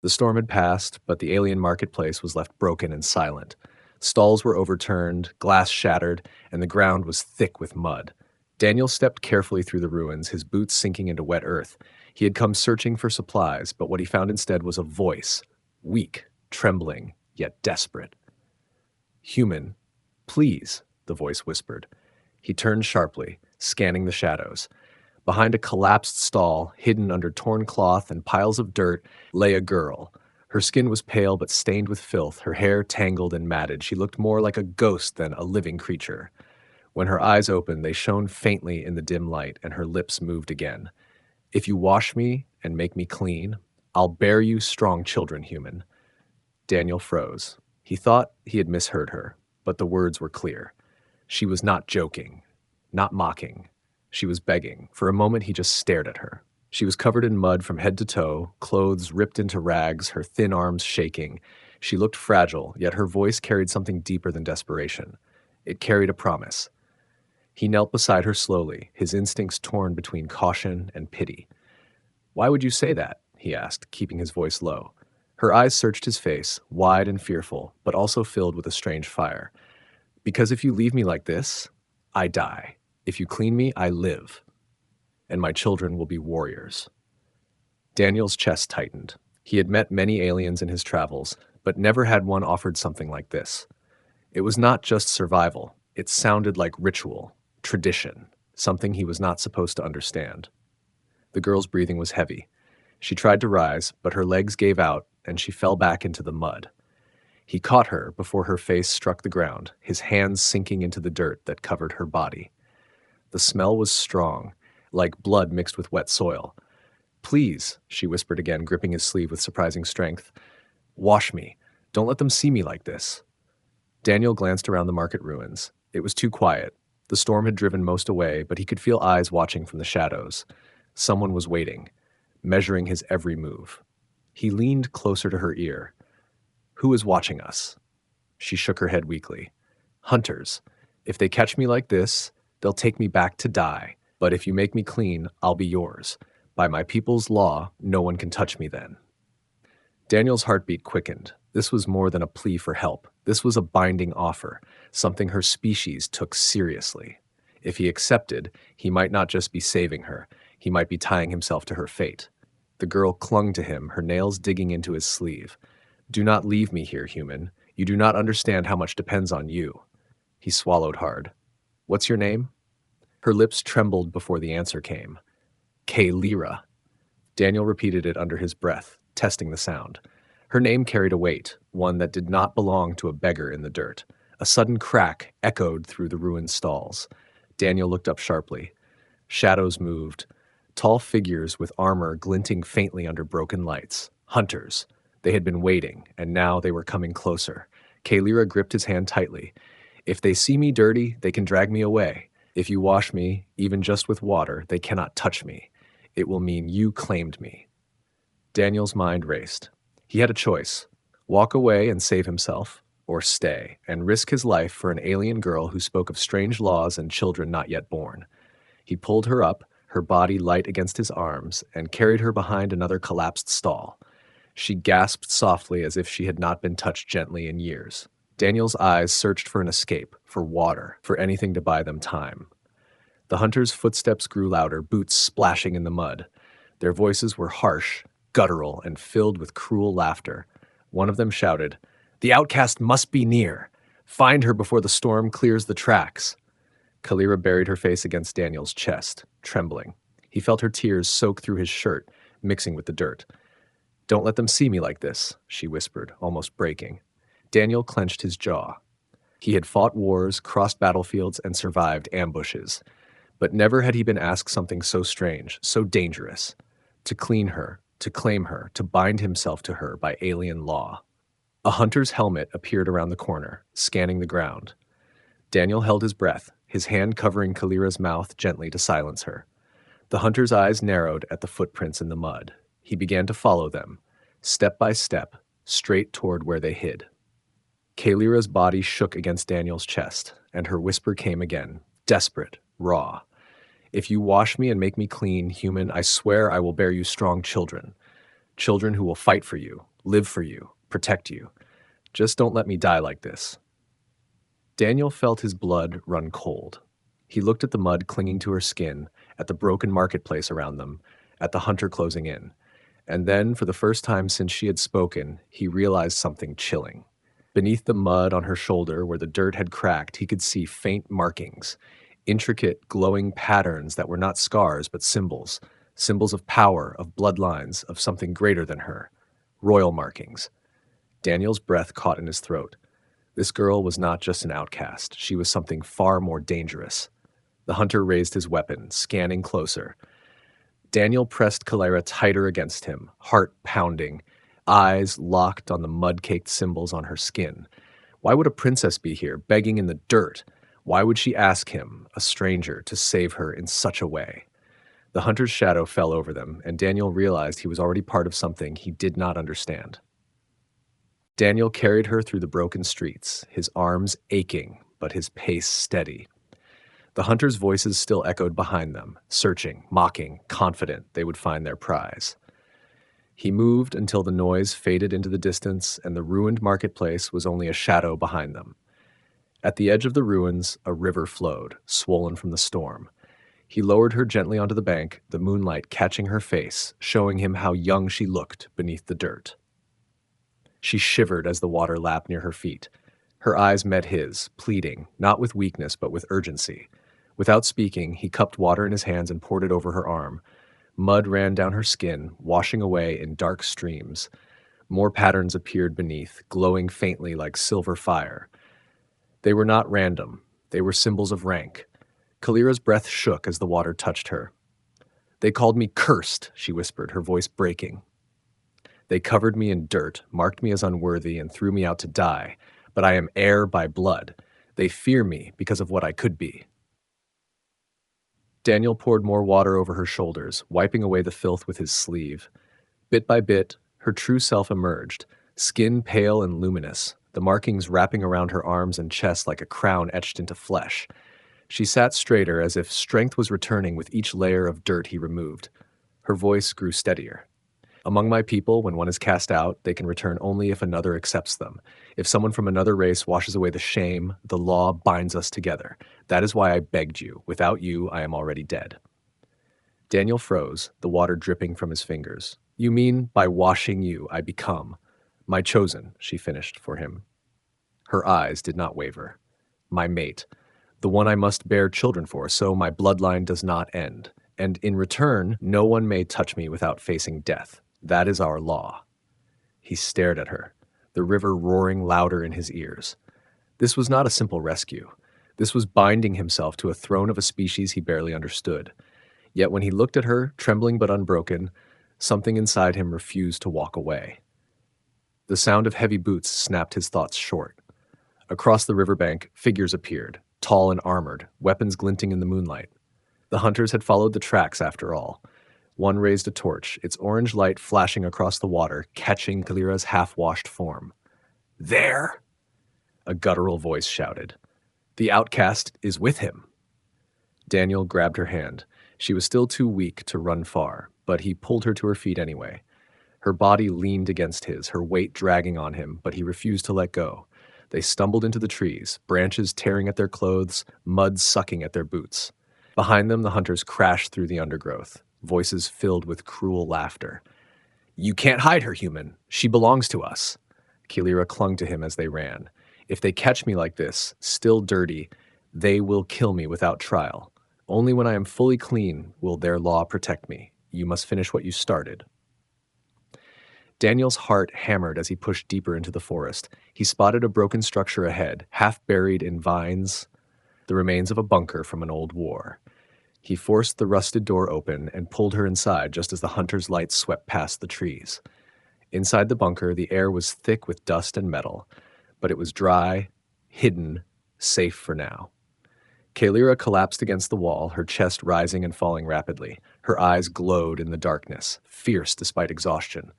The storm had passed, but the alien marketplace was left broken and silent. Stalls were overturned, glass shattered, and the ground was thick with mud. Daniel stepped carefully through the ruins, his boots sinking into wet earth. He had come searching for supplies, but what he found instead was a voice, weak, trembling, yet desperate. "Human, please," the voice whispered. He turned sharply, scanning the shadows. Behind a collapsed stall, hidden under torn cloth and piles of dirt, lay a girl. Her skin was pale but stained with filth, her hair tangled and matted. She looked more like a ghost than a living creature. When her eyes opened, they shone faintly in the dim light, and her lips moved again. "If you wash me and make me clean, I'll bear you strong children, human." Daniel froze. He thought he had misheard her, but the words were clear. She was not joking, not mocking. She was begging. For a moment, he just stared at her. She was covered in mud from head to toe, clothes ripped into rags, her thin arms shaking. She looked fragile, yet her voice carried something deeper than desperation. It carried a promise. He knelt beside her slowly, his instincts torn between caution and pity. "Why would you say that?" he asked, keeping his voice low. Her eyes searched his face, wide and fearful, but also filled with a strange fire. "Because if you leave me like this, I die. If you clean me, I live. And my children will be warriors." Daniel's chest tightened. He had met many aliens in his travels, but never had one offered something like this. It was not just survival. It sounded like ritual, tradition, something he was not supposed to understand. The girl's breathing was heavy. She tried to rise, but her legs gave out, and she fell back into the mud. He caught her before her face struck the ground, his hands sinking into the dirt that covered her body. The smell was strong, like blood mixed with wet soil. "Please," she whispered again, gripping his sleeve with surprising strength. "Wash me. Don't let them see me like this." Daniel glanced around the market ruins. It was too quiet. The storm had driven most away, but he could feel eyes watching from the shadows. Someone was waiting, measuring his every move. He leaned closer to her ear. "Who is watching us?" She shook her head weakly. "Hunters. If they catch me like this, they'll take me back to die. But if you make me clean, I'll be yours. By my people's law, no one can touch me then." Daniel's heartbeat quickened. This was more than a plea for help. This was a binding offer, something her species took seriously. If he accepted, he might not just be saving her, he might be tying himself to her fate. The girl clung to him, her nails digging into his sleeve. "Do not leave me here, human. You do not understand how much depends on you." He swallowed hard. "What's your name?" Her lips trembled before the answer came. "Kaylira." Daniel repeated it under his breath, testing the sound. Her name carried a weight, one that did not belong to a beggar in the dirt. A sudden crack echoed through the ruined stalls. Daniel looked up sharply. Shadows moved. Tall figures with armor glinting faintly under broken lights. Hunters. They had been waiting, and now they were coming closer. Kaylira gripped his hand tightly. "If they see me dirty, they can drag me away. If you wash me, even just with water, they cannot touch me. It will mean you claimed me." Daniel's mind raced. He had a choice: walk away and save himself, or stay and risk his life for an alien girl who spoke of strange laws and children not yet born. He pulled her up, her body light against his arms, and carried her behind another collapsed stall. She gasped softly as if she had not been touched gently in years. Daniel's eyes searched for an escape, for water, for anything to buy them time. The hunters' footsteps grew louder, boots splashing in the mud. Their voices were harsh, guttural, and filled with cruel laughter. One of them shouted, "The outcast must be near. Find her before the storm clears the tracks." Kalira buried her face against Daniel's chest, trembling. He felt her tears soak through his shirt, mixing with the dirt. "Don't let them see me like this," she whispered, almost breaking. Daniel clenched his jaw. He had fought wars, crossed battlefields, and survived ambushes. But never had he been asked something so strange, so dangerous. To clean her, to claim her, to bind himself to her by alien law. A hunter's helmet appeared around the corner, scanning the ground. Daniel held his breath, his hand covering Kalira's mouth gently to silence her. The hunter's eyes narrowed at the footprints in the mud. He began to follow them, step by step, straight toward where they hid. Kalira's body shook against Daniel's chest, and her whisper came again, desperate, raw. "If you wash me and make me clean, human, I swear I will bear you strong children." Children who will fight for you, live for you, protect you. Just don't let me die like this." Daniel felt his blood run cold. He looked at the mud clinging to her skin, at the broken marketplace around them, at the hunter closing in. And then, for the first time since she had spoken, he realized something chilling. Beneath the mud on her shoulder, where the dirt had cracked, he could see faint markings, intricate, glowing patterns that were not scars but symbols, symbols of power, of bloodlines, of something greater than her. Royal markings. Daniel's breath caught in his throat. This girl was not just an outcast. She was something far more dangerous. The hunter raised his weapon, scanning closer. Daniel pressed Kalera tighter against him, heart pounding, eyes locked on the mud-caked symbols on her skin. Why would a princess be here, begging in the dirt? Why would she ask him, a stranger, to save her in such a way? The hunter's shadow fell over them, and Daniel realized he was already part of something he did not understand. Daniel carried her through the broken streets, his arms aching, but his pace steady. The hunters' voices still echoed behind them, searching, mocking, confident they would find their prize. He moved until the noise faded into the distance and the ruined marketplace was only a shadow behind them. At the edge of the ruins, a river flowed, swollen from the storm. He lowered her gently onto the bank, the moonlight catching her face, showing him how young she looked beneath the dirt. She shivered as the water lapped near her feet. Her eyes met his, pleading, not with weakness but with urgency. Without speaking, he cupped water in his hands and poured it over her arm. Mud ran down her skin, washing away in dark streams. More patterns appeared beneath, glowing faintly like silver fire. They were not random. They were symbols of rank. Kalira's breath shook as the water touched her. "They called me cursed," she whispered, her voice breaking. "They covered me in dirt, marked me as unworthy, and threw me out to die. But I am heir by blood. They fear me because of what I could be." Daniel poured more water over her shoulders, wiping away the filth with his sleeve. Bit by bit, her true self emerged, skin pale and luminous, the markings wrapping around her arms and chest like a crown etched into flesh. She sat straighter as if strength was returning with each layer of dirt he removed. Her voice grew steadier. "Among my people, when one is cast out, they can return only if another accepts them. If someone from another race washes away the shame, the law binds us together. That is why I begged you. Without you, I am already dead." Daniel froze, the water dripping from his fingers. "You mean, by washing you, I become my chosen," she finished for him. Her eyes did not waver. "My mate, the one I must bear children for, so my bloodline does not end. And in return, no one may touch me without facing death. That is our law." He stared at her, the river roaring louder in his ears. This was not a simple rescue. This was binding himself to a throne of a species he barely understood. Yet when he looked at her, trembling but unbroken, something inside him refused to walk away. The sound of heavy boots snapped his thoughts short. Across the riverbank, figures appeared, tall and armored, weapons glinting in the moonlight. The hunters had followed the tracks after all. One raised a torch, its orange light flashing across the water, catching Kalira's half-washed form. "There!" a guttural voice shouted. "The outcast is with him." Daniel grabbed her hand. She was still too weak to run far, but he pulled her to her feet anyway. Her body leaned against his, her weight dragging on him, but he refused to let go. They stumbled into the trees, branches tearing at their clothes, mud sucking at their boots. Behind them, the hunters crashed through the undergrowth, voices filled with cruel laughter. "You can't hide her, human. She belongs to us." Kalira clung to him as they ran. "If they catch me like this, still dirty, they will kill me without trial. Only when I am fully clean will their law protect me. You must finish what you started." Daniel's heart hammered as he pushed deeper into the forest. He spotted a broken structure ahead, half buried in vines, the remains of a bunker from an old war. He forced the rusted door open and pulled her inside just as the hunter's light swept past the trees. Inside the bunker, the air was thick with dust and metal, but it was dry, hidden, safe for now. Kalira collapsed against the wall, her chest rising and falling rapidly. Her eyes glowed in the darkness, fierce despite exhaustion.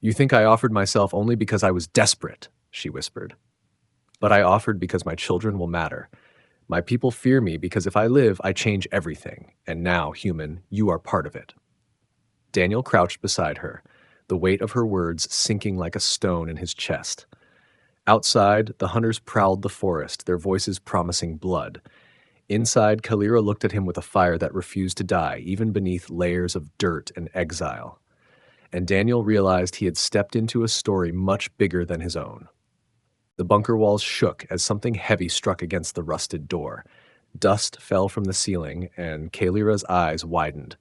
"You think I offered myself only because I was desperate," she whispered. "But I offered because my children will matter. My people fear me because if I live, I change everything. And now, human, you are part of it." Daniel crouched beside her. the weight of her words sinking like a stone in his chest. Outside, the hunters prowled the forest, their voices promising blood. Inside, Kalira looked at him with a fire that refused to die, even beneath layers of dirt and exile. And Daniel realized he had stepped into a story much bigger than his own. The bunker walls shook as something heavy struck against the rusted door. Dust fell from the ceiling, and Kalira's eyes widened.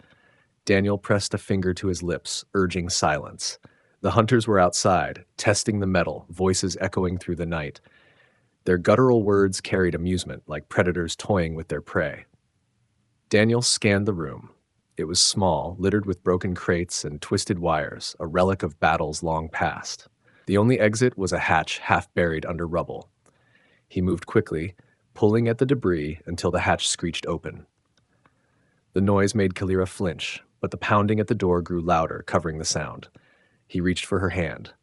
Daniel pressed a finger to his lips, urging silence. The hunters were outside, testing the metal, voices echoing through the night. Their guttural words carried amusement, like predators toying with their prey. Daniel scanned the room. It was small, littered with broken crates and twisted wires, a relic of battles long past. The only exit was a hatch half buried under rubble. He moved quickly, pulling at the debris until the hatch screeched open. The noise made Kalira flinch, but the pounding at the door grew louder, covering the sound. He reached for her hand.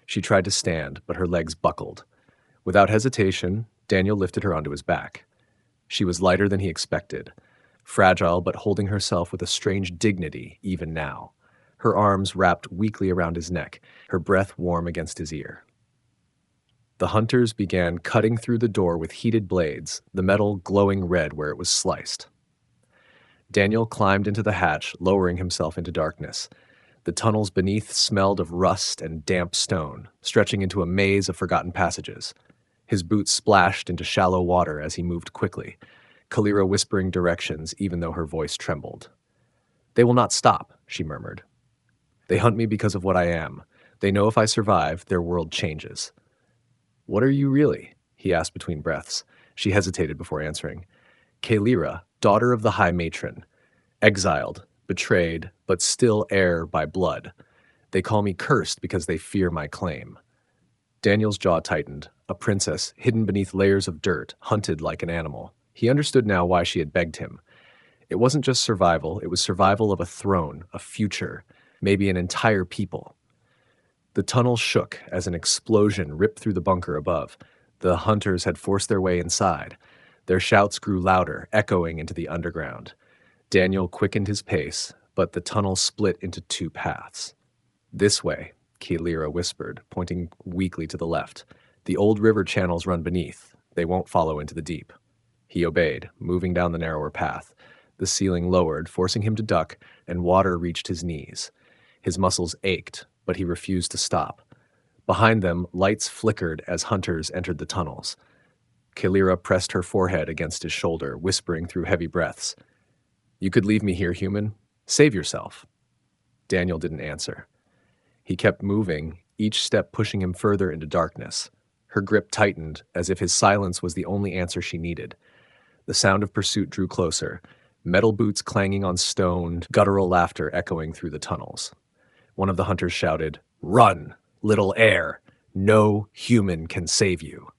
She tried to stand, but her legs buckled. Without hesitation, Daniel lifted her onto his back. She was lighter than he expected, fragile but holding herself with a strange dignity even now. Her arms wrapped weakly around his neck, her breath warm against his ear. The hunters began cutting through the door with heated blades, the metal glowing red where it was sliced. Daniel climbed into the hatch, lowering himself into darkness. The tunnels beneath smelled of rust and damp stone, stretching into a maze of forgotten passages. His boots splashed into shallow water as he moved quickly, Kalira whispering directions even though her voice trembled. "They will not stop," she murmured. "They hunt me because of what I am. They know if I survive, their world changes." "What are you really?" he asked between breaths. She hesitated before answering. "Kalira, daughter of the High Matron. Exiled, betrayed, but still heir by blood. They call me cursed because they fear my claim." Daniel's jaw tightened. A princess, hidden beneath layers of dirt, hunted like an animal. He understood now why she had begged him. It wasn't just survival, it was survival of a throne, a future, maybe an entire people. The tunnel shook as an explosion ripped through the bunker above. The hunters had forced their way inside. Their shouts grew louder, echoing into the underground. Daniel quickened his pace, but the tunnel split into two paths. "This way," Kalira whispered, pointing weakly to the left. "The old river channels run beneath. They won't follow into the deep." He obeyed, moving down the narrower path. The ceiling lowered, forcing him to duck, and water reached his knees. His muscles ached, but he refused to stop. Behind them, lights flickered as hunters entered the tunnels. Kalira pressed her forehead against his shoulder, whispering through heavy breaths. "You could leave me here, human. Save yourself." Daniel didn't answer. He kept moving, each step pushing him further into darkness. Her grip tightened, as if his silence was the only answer she needed. The sound of pursuit drew closer, metal boots clanging on stone, guttural laughter echoing through the tunnels. One of the hunters shouted, "Run, little heir! No human can save you."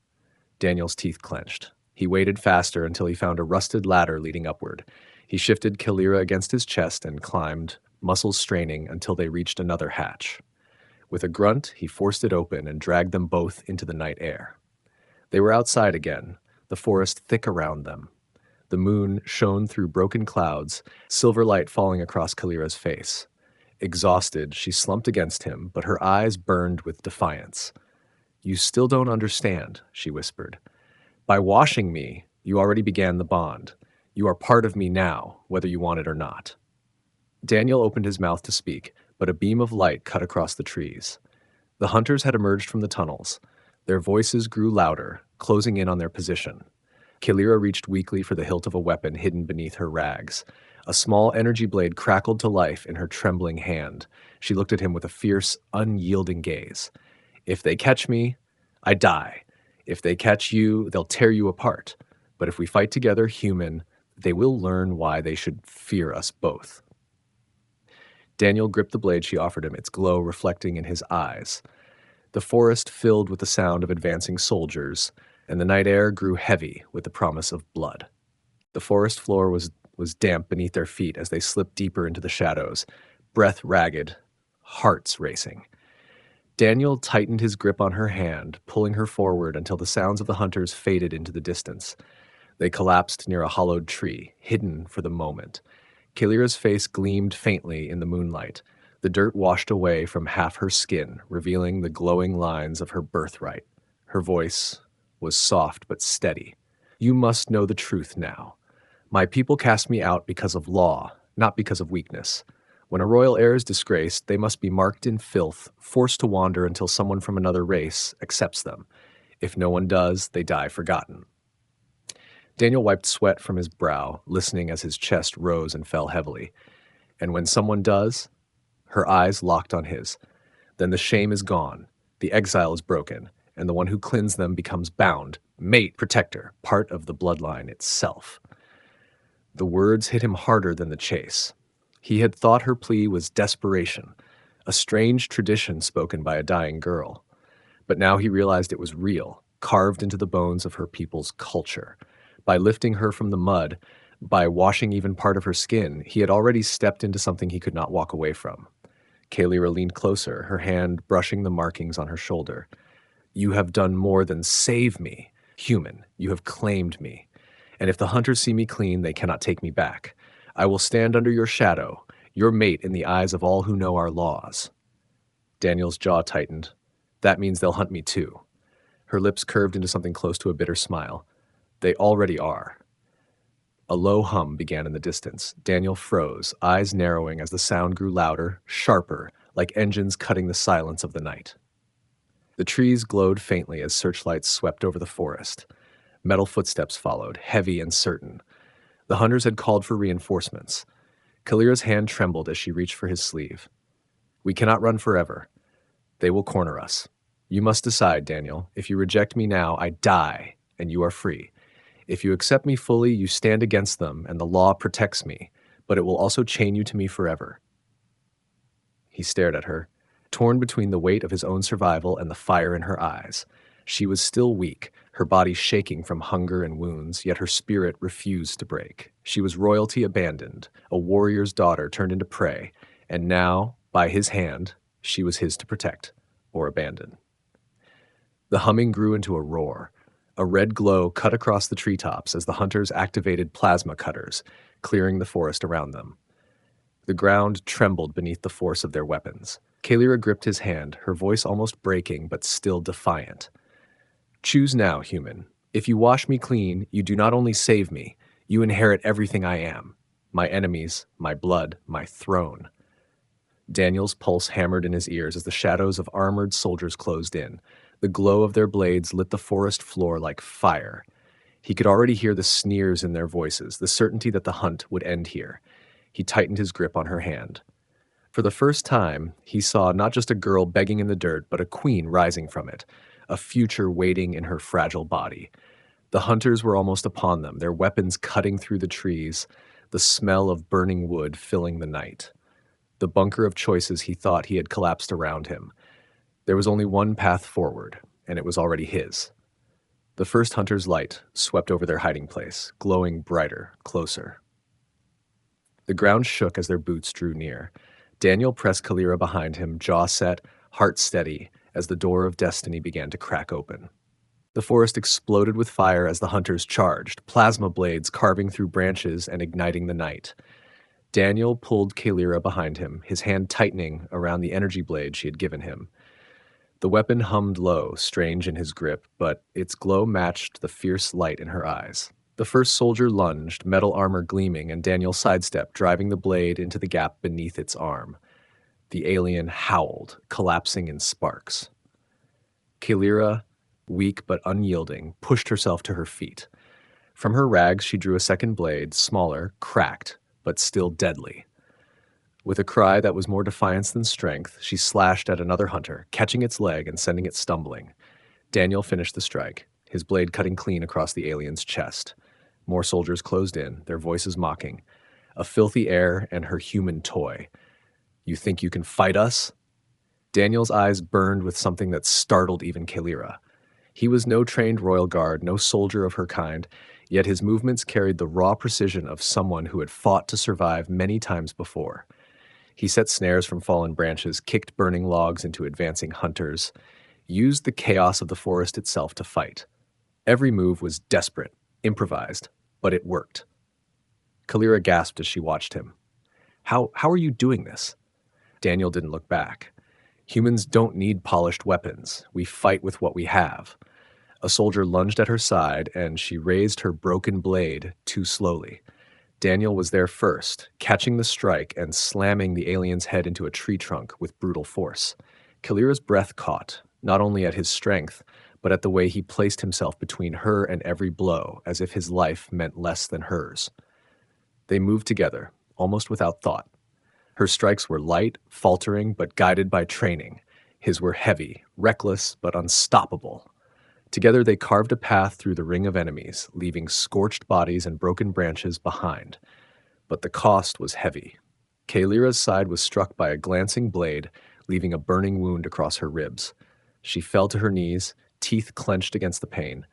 Daniel's teeth clenched. He waded faster until he found a rusted ladder leading upward. He shifted Kalira against his chest and climbed, muscles straining until they reached another hatch. With a grunt, he forced it open and dragged them both into the night air. They were outside again, the forest thick around them. The moon shone through broken clouds, silver light falling across Kalira's face. Exhausted, she slumped against him, but her eyes burned with defiance. "You still don't understand," she whispered. "By washing me, you already began the bond. You are part of me now, whether you want it or not." Daniel opened his mouth to speak, but a beam of light cut across the trees. The hunters had emerged from the tunnels. Their voices grew louder, closing in on their position. Kalira reached weakly for the hilt of a weapon hidden beneath her rags. A small energy blade crackled to life in her trembling hand. She looked at him with a fierce, unyielding gaze. "If they catch me, I die. If they catch you, they'll tear you apart. But if we fight together, human, they will learn why they should fear us both." Daniel gripped the blade she offered him, its glow reflecting in his eyes. The forest filled with the sound of advancing soldiers, and the night air grew heavy with the promise of blood. The forest floor was damp beneath their feet as they slipped deeper into the shadows, breath ragged, hearts racing. Daniel tightened his grip on her hand, pulling her forward until the sounds of the hunters faded into the distance. They collapsed near a hollowed tree, hidden for the moment. Kalira's face gleamed faintly in the moonlight. The dirt washed away from half her skin, revealing the glowing lines of her birthright. Her voice was soft but steady. You must know the truth now. My people cast me out because of law, not because of weakness. When a royal heir is disgraced, they must be marked in filth, forced to wander until someone from another race accepts them. If no one does, they die forgotten. Daniel wiped sweat from his brow, listening as his chest rose and fell heavily. And when someone does, her eyes locked on his. Then the shame is gone, the exile is broken, and the one who cleansed them becomes bound, mate, protector, part of the bloodline itself. The words hit him harder than the chase. He had thought her plea was desperation, a strange tradition spoken by a dying girl. But now he realized it was real, carved into the bones of her people's culture. By lifting her from the mud, by washing even part of her skin, he had already stepped into something he could not walk away from. Kalira leaned closer, her hand brushing the markings on her shoulder. You have done more than save me. Human, you have claimed me. And if the hunters see me clean, they cannot take me back. I will stand under your shadow, your mate in the eyes of all who know our laws. Daniel's jaw tightened. That means they'll hunt me too. Her lips curved into something close to a bitter smile. They already are. A low hum began in the distance. Daniel froze, eyes narrowing as the sound grew louder, sharper, like engines cutting the silence of the night. The trees glowed faintly as searchlights swept over the forest. Metal footsteps followed, heavy and certain. The hunters had called for reinforcements. Kalira's hand trembled as she reached for his sleeve. We cannot run forever. They will corner us. You must decide, Daniel. If you reject me now, I die, and you are free. If you accept me fully, you stand against them, and the law protects me, but it will also chain you to me forever. He stared at her, torn between the weight of his own survival and the fire in her eyes. She was still weak, her body shaking from hunger and wounds, yet her spirit refused to break. She was royalty abandoned, a warrior's daughter turned into prey, and now, by his hand, she was his to protect or abandon. The humming grew into a roar. A red glow cut across the treetops as the hunters activated plasma cutters, clearing the forest around them. The ground trembled beneath the force of their weapons. Kalira gripped his hand, her voice almost breaking but still defiant. Choose now, human. If you wash me clean, you do not only save me, you inherit everything I am. My enemies, my blood, my throne. Daniel's pulse hammered in his ears as the shadows of armored soldiers closed in. The glow of their blades lit the forest floor like fire. He could already hear the sneers in their voices, the certainty that the hunt would end here. He tightened his grip on her hand. For the first time, he saw not just a girl begging in the dirt, but a queen rising from it, a future waiting in her fragile body. The hunters were almost upon them, their weapons cutting through the trees, the smell of burning wood filling the night. The bunker of choices he thought he had collapsed around him. There was only one path forward, and it was already his. The first hunter's light swept over their hiding place, glowing brighter, closer. The ground shook as their boots drew near. Daniel pressed Kalira behind him, jaw set, heart steady, as the door of destiny began to crack open. The forest exploded with fire as the hunters charged, plasma blades carving through branches and igniting the night. Daniel pulled Kalira behind him, his hand tightening around the energy blade she had given him. The weapon hummed low, strange in his grip, but its glow matched the fierce light in her eyes. The first soldier lunged, metal armor gleaming, and Daniel sidestepped, driving the blade into the gap beneath its arm. The alien howled, collapsing in sparks. Kalira, weak but unyielding, pushed herself to her feet. From her rags, she drew a second blade, smaller, cracked, but still deadly. With a cry that was more defiance than strength, she slashed at another hunter, catching its leg and sending it stumbling. Daniel finished the strike, his blade cutting clean across the alien's chest. More soldiers closed in, their voices mocking. A filthy air and her human toy. You think you can fight us? Daniel's eyes burned with something that startled even Kalira. He was no trained royal guard, no soldier of her kind, yet his movements carried the raw precision of someone who had fought to survive many times before. He set snares from fallen branches, kicked burning logs into advancing hunters, used the chaos of the forest itself to fight. Every move was desperate, improvised, but it worked. Kalira gasped as she watched him. How are you doing this? Daniel didn't look back. Humans don't need polished weapons. We fight with what we have. A soldier lunged at her side, and she raised her broken blade too slowly. Daniel was there first, catching the strike and slamming the alien's head into a tree trunk with brutal force. Kalira's breath caught, not only at his strength, but at the way he placed himself between her and every blow, as if his life meant less than hers. They moved together, almost without thought. Her strikes were light, faltering, but guided by training. His were heavy, reckless, but unstoppable. Together they carved a path through the ring of enemies, leaving scorched bodies and broken branches behind. But the cost was heavy. Kalira's side was struck by a glancing blade, leaving a burning wound across her ribs. She fell to her knees, teeth clenched against the pain.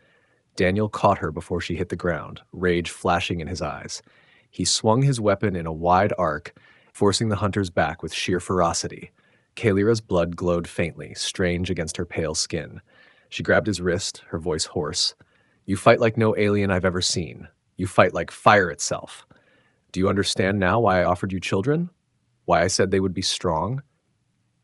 Daniel caught her before she hit the ground, rage flashing in his eyes. He swung his weapon in a wide arc, forcing the hunters back with sheer ferocity. Kalira's blood glowed faintly, strange against her pale skin. She grabbed his wrist, her voice hoarse. "You fight like no alien I've ever seen. You fight like fire itself. Do you understand now why I offered you children? Why I said they would be strong?"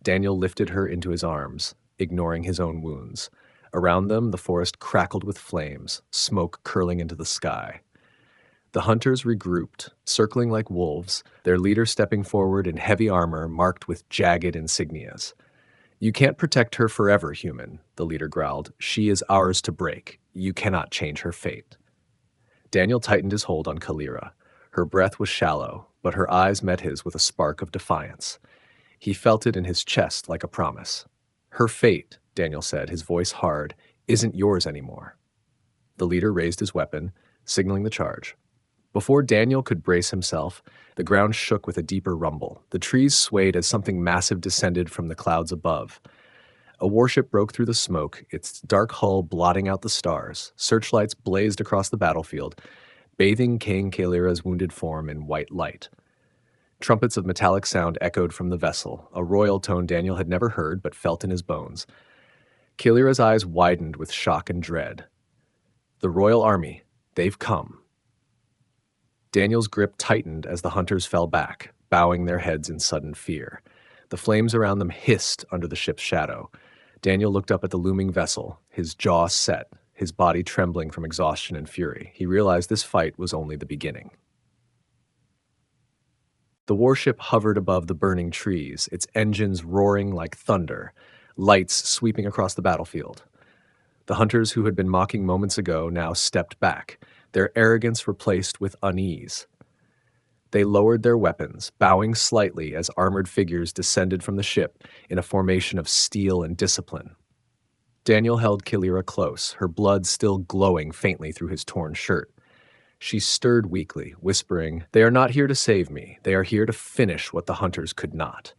Daniel lifted her into his arms, ignoring his own wounds. Around them, the forest crackled with flames, smoke curling into the sky. The hunters regrouped, circling like wolves, their leader stepping forward in heavy armor marked with jagged insignias. "You can't protect her forever, human," the leader growled. "She is ours to break. You cannot change her fate." Daniel tightened his hold on Kalira. Her breath was shallow, but her eyes met his with a spark of defiance. He felt it in his chest like a promise. "Her fate," Daniel said, his voice hard, "isn't yours anymore." The leader raised his weapon, signaling the charge. Before Daniel could brace himself, the ground shook with a deeper rumble. The trees swayed as something massive descended from the clouds above. A warship broke through the smoke, its dark hull blotting out the stars. Searchlights blazed across the battlefield, bathing King Kalira's wounded form in white light. Trumpets of metallic sound echoed from the vessel, a royal tone Daniel had never heard but felt in his bones. Kalira's eyes widened with shock and dread. "The royal army, they've come." Daniel's grip tightened as the hunters fell back, bowing their heads in sudden fear. The flames around them hissed under the ship's shadow. Daniel looked up at the looming vessel, his jaw set, his body trembling from exhaustion and fury. He realized this fight was only the beginning. The warship hovered above the burning trees, its engines roaring like thunder, lights sweeping across the battlefield. The hunters who had been mocking moments ago now stepped back, their arrogance replaced with unease. They lowered their weapons, bowing slightly as armored figures descended from the ship in a formation of steel and discipline. Daniel held Kalira close, her blood still glowing faintly through his torn shirt. She stirred weakly, whispering, "They are not here to save me. They are here to finish what the hunters could not."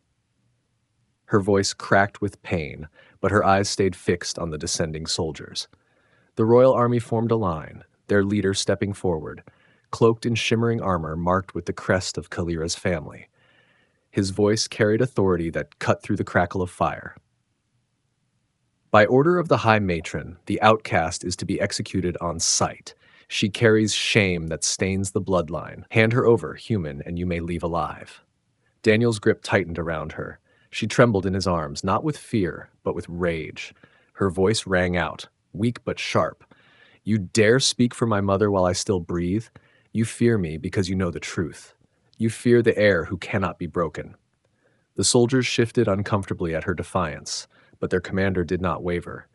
Her voice cracked with pain, but her eyes stayed fixed on the descending soldiers. The royal army formed a line, their leader stepping forward, cloaked in shimmering armor marked with the crest of Kalira's family. His voice carried authority that cut through the crackle of fire. "By order of the High Matron, the outcast is to be executed on sight. She carries shame that stains the bloodline. Hand her over, human, and you may leave alive." Daniel's grip tightened around her. She trembled in his arms, not with fear, but with rage. Her voice rang out, weak but sharp. "You dare speak for my mother while I still breathe? You fear me because you know the truth. You fear the heir who cannot be broken." The soldiers shifted uncomfortably at her defiance, but their commander did not waver.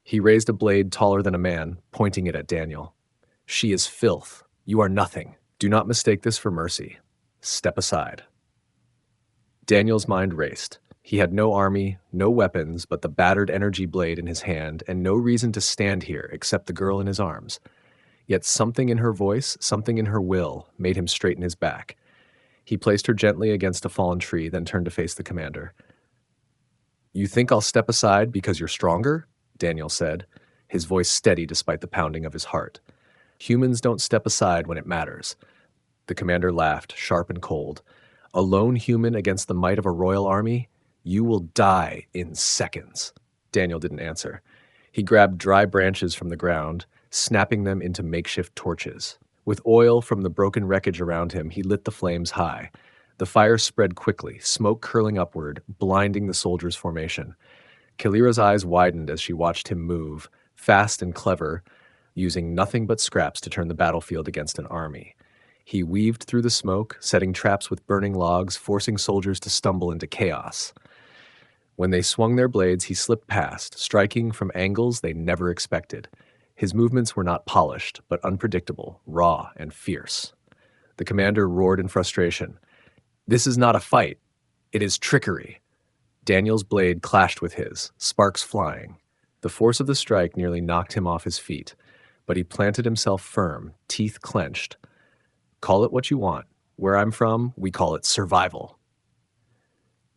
He raised a blade taller than a man, pointing it at Daniel. "She is filth. You are nothing. Do not mistake this for mercy. Step aside." Daniel's mind raced. He had no army, no weapons, but the battered energy blade in his hand, and no reason to stand here except the girl in his arms. Yet something in her voice, something in her will, made him straighten his back. He placed her gently against a fallen tree, then turned to face the commander. "You think I'll step aside because you're stronger?" Daniel said, his voice steady despite the pounding of his heart. "Humans don't step aside when it matters." The commander laughed, sharp and cold. "A lone human against the might of a royal army? You will die in seconds." Daniel didn't answer. He grabbed dry branches from the ground, snapping them into makeshift torches. With oil from the broken wreckage around him, he lit the flames high. The fire spread quickly, smoke curling upward, blinding the soldiers' formation. Kalira's eyes widened as she watched him move, fast and clever, using nothing but scraps to turn the battlefield against an army. He weaved through the smoke, setting traps with burning logs, forcing soldiers to stumble into chaos. When they swung their blades, he slipped past, striking from angles they never expected. His movements were not polished, but unpredictable, raw, and fierce. The commander roared in frustration. "This is not a fight. It is trickery." Daniel's blade clashed with his, sparks flying. The force of the strike nearly knocked him off his feet, but he planted himself firm, teeth clenched. "Call it what you want. Where I'm from, we call it survival."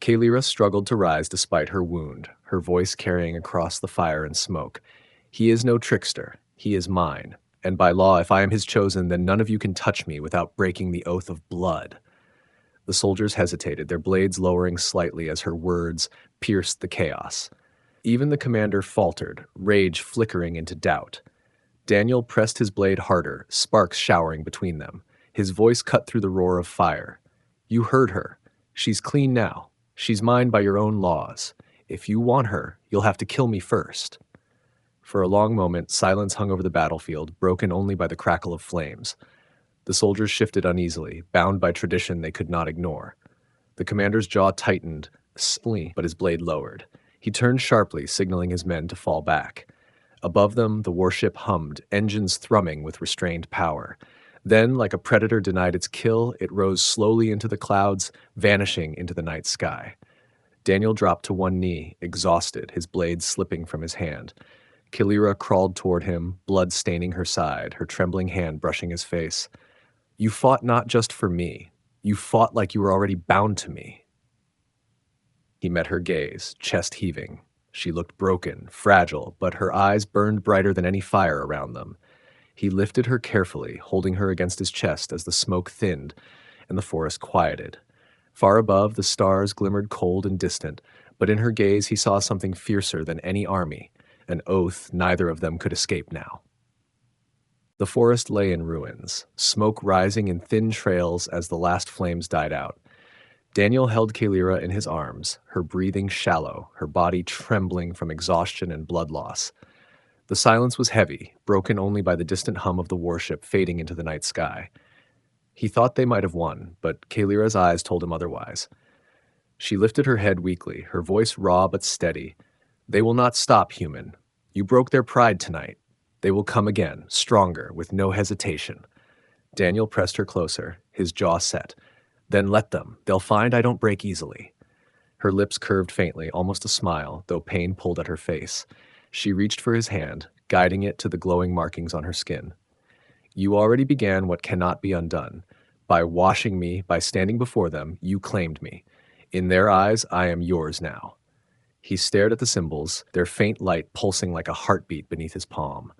Kalira struggled to rise despite her wound, her voice carrying across the fire and smoke. "He is no trickster. He is mine. And by law, if I am his chosen, then none of you can touch me without breaking the oath of blood." The soldiers hesitated, their blades lowering slightly as her words pierced the chaos. Even the commander faltered, rage flickering into doubt. Daniel pressed his blade harder, sparks showering between them. His voice cut through the roar of fire. "You heard her. She's clean now. She's mine by your own laws. If you want her, you'll have to kill me first." For a long moment, silence hung over the battlefield, broken only by the crackle of flames. The soldiers shifted uneasily, bound by tradition they could not ignore. The commander's jaw tightened, but his blade lowered. He turned sharply, signaling his men to fall back. Above them, the warship hummed, engines thrumming with restrained power. Then, like a predator denied its kill, it rose slowly into the clouds, vanishing into the night sky. Daniel dropped to one knee, exhausted, his blade slipping from his hand. Kalira crawled toward him, blood staining her side, her trembling hand brushing his face. "You fought not just for me. You fought like you were already bound to me." He met her gaze, chest heaving. She looked broken, fragile, but her eyes burned brighter than any fire around them. He lifted her carefully, holding her against his chest as the smoke thinned and the forest quieted. Far above, the stars glimmered cold and distant, but in her gaze he saw something fiercer than any army, an oath neither of them could escape now. The forest lay in ruins, smoke rising in thin trails as the last flames died out. Daniel held Kalira in his arms, her breathing shallow, her body trembling from exhaustion and blood loss. The silence was heavy, broken only by the distant hum of the warship fading into the night sky. He thought they might have won, but Kalira's eyes told him otherwise. She lifted her head weakly, her voice raw but steady. "They will not stop, human. You broke their pride tonight. They will come again, stronger, with no hesitation." Daniel pressed her closer, his jaw set. "Then let them. They'll find I don't break easily." Her lips curved faintly, almost a smile, though pain pulled at her face. She reached for his hand, guiding it to the glowing markings on her skin. "You already began what cannot be undone. By washing me, by standing before them, you claimed me. In their eyes, I am yours now." He stared at the symbols, their faint light pulsing like a heartbeat beneath his palm.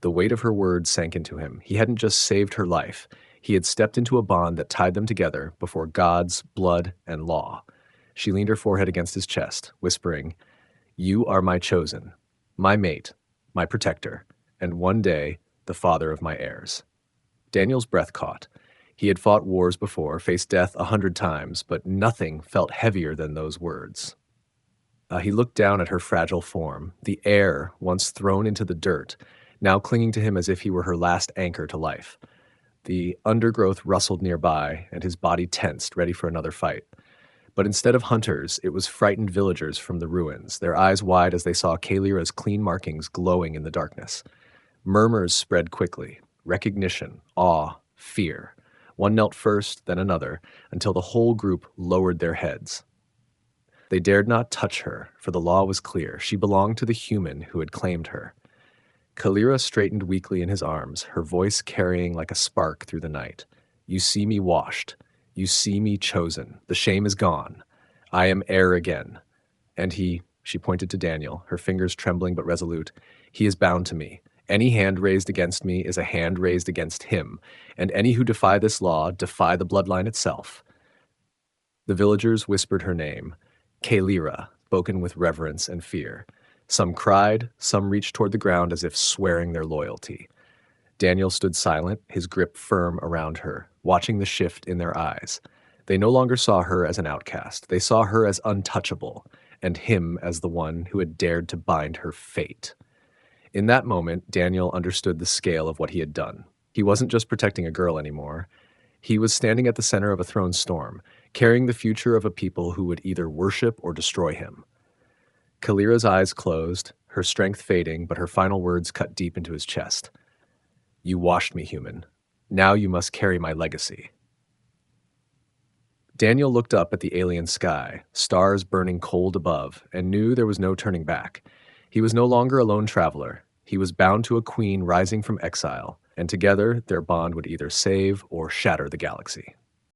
The weight of her words sank into him. He hadn't just saved her life. He had stepped into a bond that tied them together before gods, blood, and law. She leaned her forehead against his chest, whispering, "You are my chosen, my mate, my protector, and one day, the father of my heirs." Daniel's breath caught. He had fought wars before, faced death 100 times, but nothing felt heavier than those words. He looked down at her fragile form, the air once thrown into the dirt, now clinging to him as if he were her last anchor to life. The undergrowth rustled nearby, and his body tensed, ready for another fight. But instead of hunters, it was frightened villagers from the ruins, their eyes wide as they saw Kalira's clean markings glowing in the darkness. Murmurs spread quickly, recognition, awe, fear. One knelt first, then another, until the whole group lowered their heads. They dared not touch her, for the law was clear. She belonged to the human who had claimed her. Kalira straightened weakly in his arms, her voice carrying like a spark through the night. "You see me washed. You see me chosen. The shame is gone. I am heir again." And she pointed to Daniel, her fingers trembling but resolute, "He is bound to me. Any hand raised against me is a hand raised against him, and any who defy this law defy the bloodline itself." The villagers whispered her name, Kalira, spoken with reverence and fear. Some cried, some reached toward the ground as if swearing their loyalty. Daniel stood silent, his grip firm around her, watching the shift in their eyes. They no longer saw her as an outcast. They saw her as untouchable, and him as the one who had dared to bind her fate. In that moment, Daniel understood the scale of what he had done. He wasn't just protecting a girl anymore. He was standing at the center of a thrown storm, carrying the future of a people who would either worship or destroy him. Kalira's eyes closed, her strength fading, but her final words cut deep into his chest. "You washed me, human. Now you must carry my legacy." Daniel looked up at the alien sky, stars burning cold above, and knew there was no turning back. He was no longer a lone traveler. He was bound to a queen rising from exile, and together their bond would either save or shatter the galaxy.